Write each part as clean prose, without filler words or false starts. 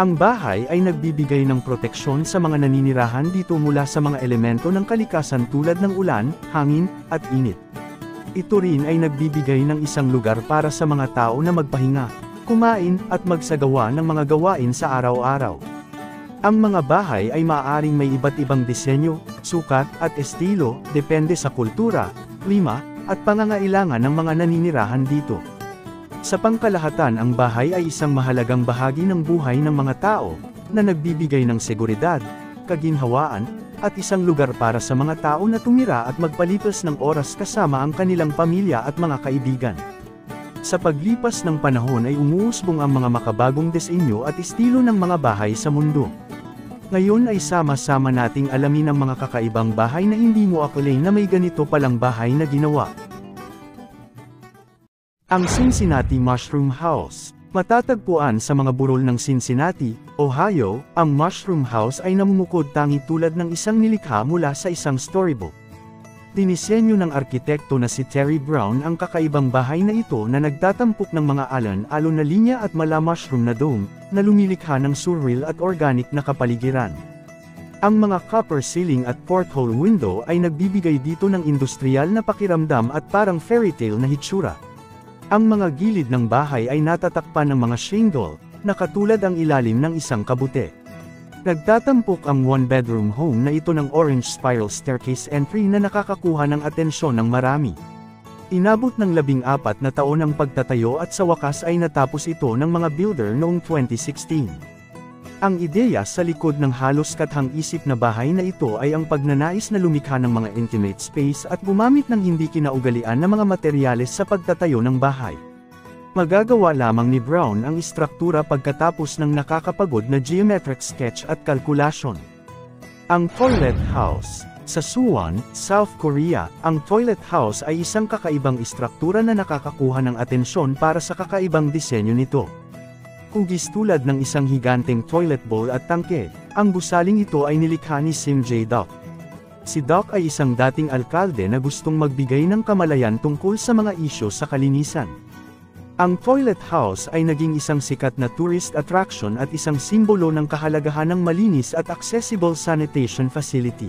Ang bahay ay nagbibigay ng proteksyon sa mga naninirahan dito mula sa mga elemento ng kalikasan tulad ng ulan, hangin, at init. Ito rin ay nagbibigay ng isang lugar para sa mga tao na magpahinga, kumain, at magsagawa ng mga gawain sa araw-araw. Ang mga bahay ay maaaring may iba't ibang disenyo, sukat, at estilo, depende sa kultura, klima, at pangangailangan ng mga naninirahan dito. Sa pangkalahatan, ang bahay ay isang mahalagang bahagi ng buhay ng mga tao, na nagbibigay ng seguridad, kaginhawaan, at isang lugar para sa mga tao na tumira at magpalipas ng oras kasama ang kanilang pamilya at mga kaibigan. Sa paglipas ng panahon ay umuusbong ang mga makabagong disenyo at estilo ng mga bahay sa mundo. Ngayon ay sama-sama nating alamin ang mga kakaibang bahay na hindi mo akalain na may ganito palang bahay na ginawa. Ang Cincinnati Mushroom House. Matatagpuan sa mga burol ng Cincinnati, Ohio, ang Mushroom House ay namumukod tangi tulad ng isang nilikha mula sa isang storybook. Dinisenyo ng arkitekto na si Terry Brown ang kakaibang bahay na ito na nagtatampok ng mga alon-alon na linya at mala-mushroom na dome, na lumilikha ng surreal at organic na kapaligiran. Ang mga copper ceiling at porthole window ay nagbibigay dito ng industrial na pakiramdam at parang fairy tale na hitsura. Ang mga gilid ng bahay ay natatakpan ng mga shingle, na katulad ang ilalim ng isang kabute. Nagtatampok ang one-bedroom home na ito ng orange spiral staircase entry na nakakakuha ng atensyon ng marami. Inabot ng 14 na taon ang pagtatayo at sa wakas ay natapos ito ng mga builder noong 2016. Ang ideya sa likod ng halos kathang-isip na bahay na ito ay ang pagnanais na lumikha ng mga intimate space at gumamit ng hindi kinaugalian na mga materyales sa pagtatayo ng bahay. Magagawa lamang ni Brown ang istruktura pagkatapos ng nakakapagod na geometric sketch at kalkulasyon. Ang Toilet House. Sa Suwon, South Korea, ang Toilet House ay isang kakaibang istruktura na nakakakuha ng atensyon para sa kakaibang disenyo nito. Hugis tulad ng isang higanteng toilet bowl at tangke, ang gusaling ito ay nilikha ni Sim Jae-dok. Si Doc ay isang dating alkalde na gustong magbigay ng kamalayan tungkol sa mga isyu sa kalinisan. Ang Toilet House ay naging isang sikat na tourist attraction at isang simbolo ng kahalagahan ng malinis at accessible sanitation facility.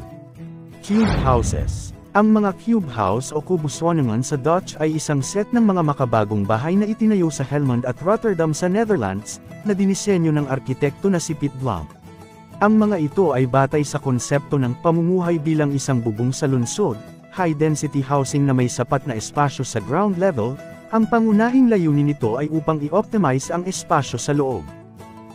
Cube Houses. Ang mga cube house o kubuswoningan sa Dutch ay isang set ng mga makabagong bahay na itinayo sa Helmond at Rotterdam sa Netherlands, na dinisenyo ng arkitekto na si Piet Blom. Ang mga ito ay batay sa konsepto ng pamumuhay bilang isang bubong sa lungsod, high-density housing na may sapat na espasyo sa ground level. Ang pangunahing layunin nito ay upang i-optimize ang espasyo sa loob.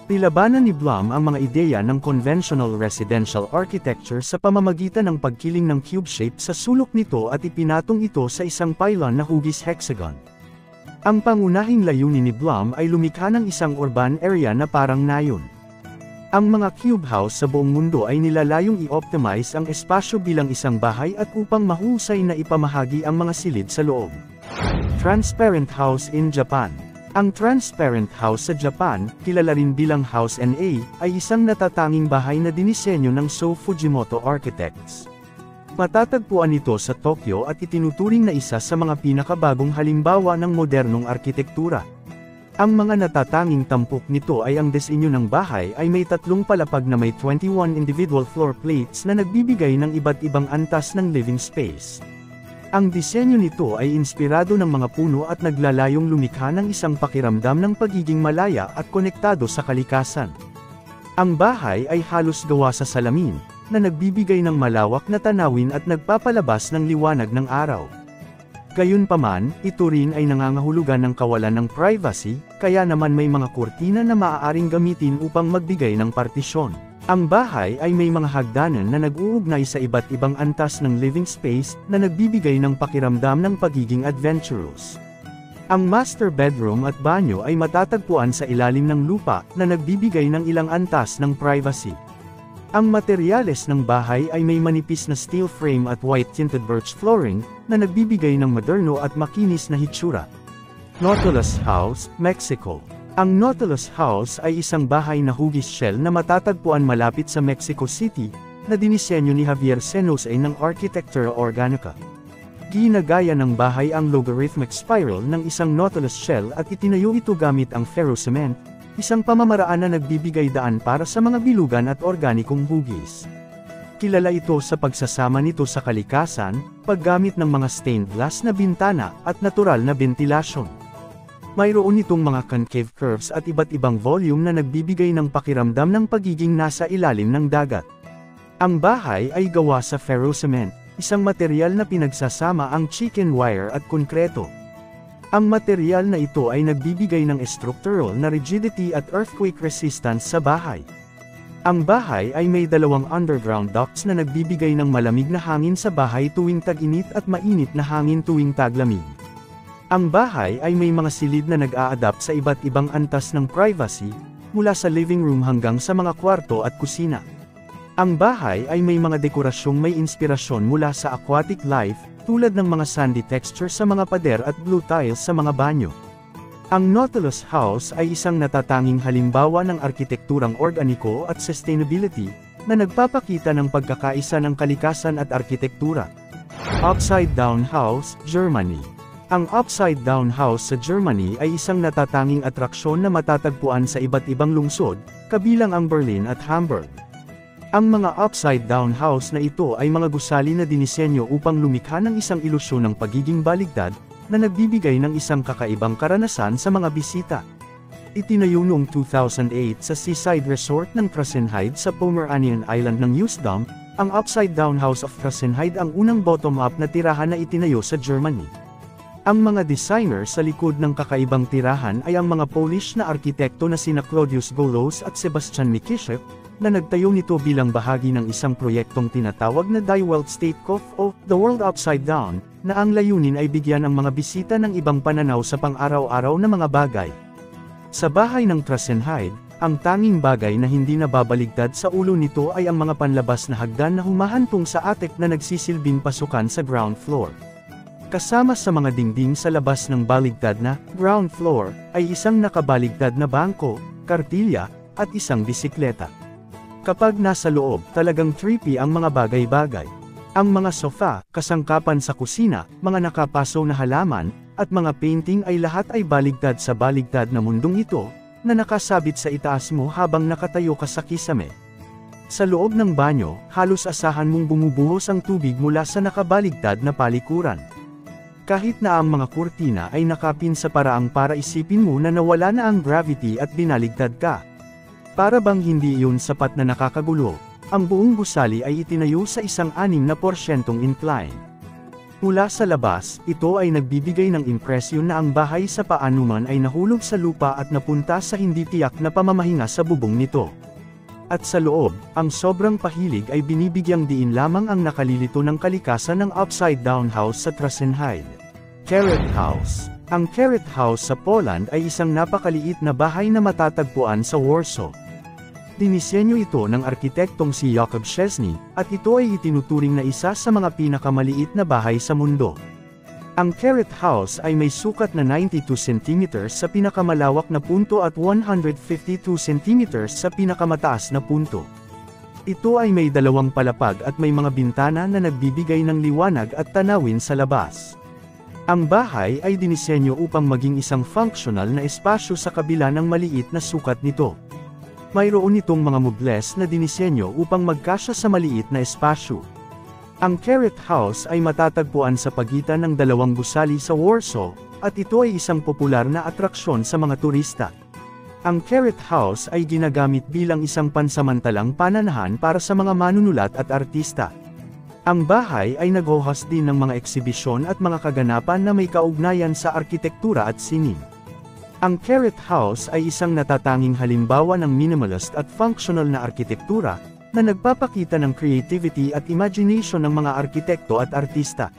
Nilabanan ni Blom ang mga ideya ng conventional residential architecture sa pamamagitan ng pagkiling ng cube shape sa sulok nito at ipinatong ito sa isang pylon na hugis hexagon. Ang pangunahing layunin ni Blom ay lumikha ng isang urban area na parang nayon. Ang mga cube house sa buong mundo ay nilalayong i-optimize ang espasyo bilang isang bahay at upang mahusay na ipamahagi ang mga silid sa loob. Transparent House in Japan. Ang Transparent House sa Japan, kilala rin bilang House NA, ay isang natatanging bahay na dinisenyo ng So Fujimoto Architects. Matatagpuan ito sa Tokyo at itinuturing na isa sa mga pinakabagong halimbawa ng modernong arkitektura. Ang mga natatanging tampok nito ay ang disenyo ng bahay ay may 3 palapag na may 21 individual floor plates na nagbibigay ng iba't ibang antas ng living space. Ang disenyo nito ay inspirado ng mga puno at naglalayong lumikha ng isang pakiramdam ng pagiging malaya at konektado sa kalikasan. Ang bahay ay halos gawa sa salamin, na nagbibigay ng malawak na tanawin at nagpapalabas ng liwanag ng araw. Gayunpaman, ito rin ay nangangahulugan ng kawalan ng privacy, kaya naman may mga kurtina na maaaring gamitin upang magbigay ng partisyon. Ang bahay ay may mga hagdanan na nag-uugnay sa iba't ibang antas ng living space, na nagbibigay ng pakiramdam ng pagiging adventurous. Ang master bedroom at banyo ay matatagpuan sa ilalim ng lupa, na nagbibigay ng ilang antas ng privacy. Ang materyales ng bahay ay may manipis na steel frame at white-tinted birch flooring, na nagbibigay ng moderno at makinis na hitsura. Nautilus House, Mexico. Ang Nautilus House ay isang bahay na hugis shell na matatagpuan malapit sa Mexico City, na dinisenyo ni Javier Senose ng Arquitectura Organica. Ginagaya ng bahay ang logarithmic spiral ng isang Nautilus shell at itinayo ito gamit ang ferrocement, isang pamamaraan na nagbibigay daan para sa mga bilugan at organikong hugis. Kilala ito sa pagsasama nito sa kalikasan, paggamit ng mga stained glass na bintana, at natural na bentilasyon. Mayroon itong mga concave curves at iba't ibang volume na nagbibigay ng pakiramdam ng pagiging nasa ilalim ng dagat. Ang bahay ay gawa sa ferrocement, isang material na pinagsasama ang chicken wire at konkreto. Ang material na ito ay nagbibigay ng structural na rigidity at earthquake resistance sa bahay. Ang bahay ay may 2 underground ducts na nagbibigay ng malamig na hangin sa bahay tuwing tag-init at mainit na hangin tuwing taglamig. Ang bahay ay may mga silid na nag-a-adapt sa iba't ibang antas ng privacy, mula sa living room hanggang sa mga kwarto at kusina. Ang bahay ay may mga dekorasyong may inspirasyon mula sa aquatic life, tulad ng mga sandy texture sa mga pader at blue tiles sa mga banyo. Ang Nautilus House ay isang natatanging halimbawa ng arkitekturang organiko at sustainability, na nagpapakita ng pagkakaisa ng kalikasan at arkitektura. Upside Down House, Germany. Ang Upside Down House sa Germany ay isang natatanging atraksyon na matatagpuan sa iba't ibang lungsod, kabilang ang Berlin at Hamburg. Ang mga Upside Down House na ito ay mga gusali na dinisenyo upang lumikha ng isang ilusyon ng pagiging baligtad, na nagbibigay ng isang kakaibang karanasan sa mga bisita. Itinayo noong 2008 sa seaside resort ng Krasenheid sa Pomeranian Island ng Usedom, ang Upside Down House of Krasenheid ang unang bottom-up na tirahan na itinayo sa Germany. Ang mga designer sa likod ng kakaibang tirahan ay ang mga Polish na arkitekto na sina Claudius Golos at Sebastian Mikishev, na nagtayo nito bilang bahagi ng isang proyektong tinatawag na Die Welt State Kopf o The World Upside Down, na ang layunin ay bigyan ang mga bisita ng ibang pananaw sa pang-araw-araw na mga bagay. Sa bahay ng Krasenheid, ang tanging bagay na hindi nababaligtad sa ulo nito ay ang mga panlabas na hagdan na humahantong sa attic na nagsisilbing pasukan sa ground floor. Kasama sa mga dingding sa labas ng baligtad na ground floor, ay isang nakabaligtad na bangko, kartilya, at isang bisikleta. Kapag nasa loob, talagang trippy ang mga bagay-bagay. Ang mga sofa, kasangkapan sa kusina, mga nakapaso na halaman, at mga painting ay lahat ay baligtad sa baligtad na mundong ito, na nakasabit sa itaas mo habang nakatayo ka sa kisame. Sa loob ng banyo, halos asahan mong bumubuhos ang tubig mula sa nakabaligtad na palikuran. Kahit na ang mga kurtina ay nakapin sa paraang para isipin mo na nawala na ang gravity at binaligtad ka. Para bang hindi iyon sapat na nakakagulo, ang buong gusali ay itinayo sa isang 6% incline. Mula sa labas, ito ay nagbibigay ng impresyon na ang bahay sa paanuman ay nahulog sa lupa at napunta sa hindi tiyak na pamamahinga sa bubong nito. At sa loob, ang sobrang pahilig ay binibigyang diin lamang ang nakalilito ng kalikasan ng Upside Down House sa Krasenheid. Carrot House. Ang Carrot House sa Poland ay isang napakaliit na bahay na matatagpuan sa Warsaw. Dinisenyo ito ng arkitektong si Jakub Szczesny, at ito ay itinuturing na isa sa mga pinakamaliit na bahay sa mundo. Ang Carrot House ay may sukat na 92 cm sa pinakamalawak na punto at 152 cm sa pinakamataas na punto. Ito ay may 2 palapag at may mga bintana na nagbibigay ng liwanag at tanawin sa labas. Ang bahay ay dinisenyo upang maging isang functional na espasyo sa kabila ng maliit na sukat nito. Mayroon itong mga mubles na dinisenyo upang magkasya sa maliit na espasyo. Ang Carrot House ay matatagpuan sa pagitan ng 2 gusali sa Warsaw, at ito ay isang popular na atraksyon sa mga turista. Ang Carrot House ay ginagamit bilang isang pansamantalang pananahan para sa mga manunulat at artista. Ang bahay ay nag-host din ng mga eksibisyon at mga kaganapan na may kaugnayan sa arkitektura at sining. Ang Carrot House ay isang natatanging halimbawa ng minimalist at functional na arkitektura, na nagpapakita ng creativity at imagination ng mga arkitekto at artista.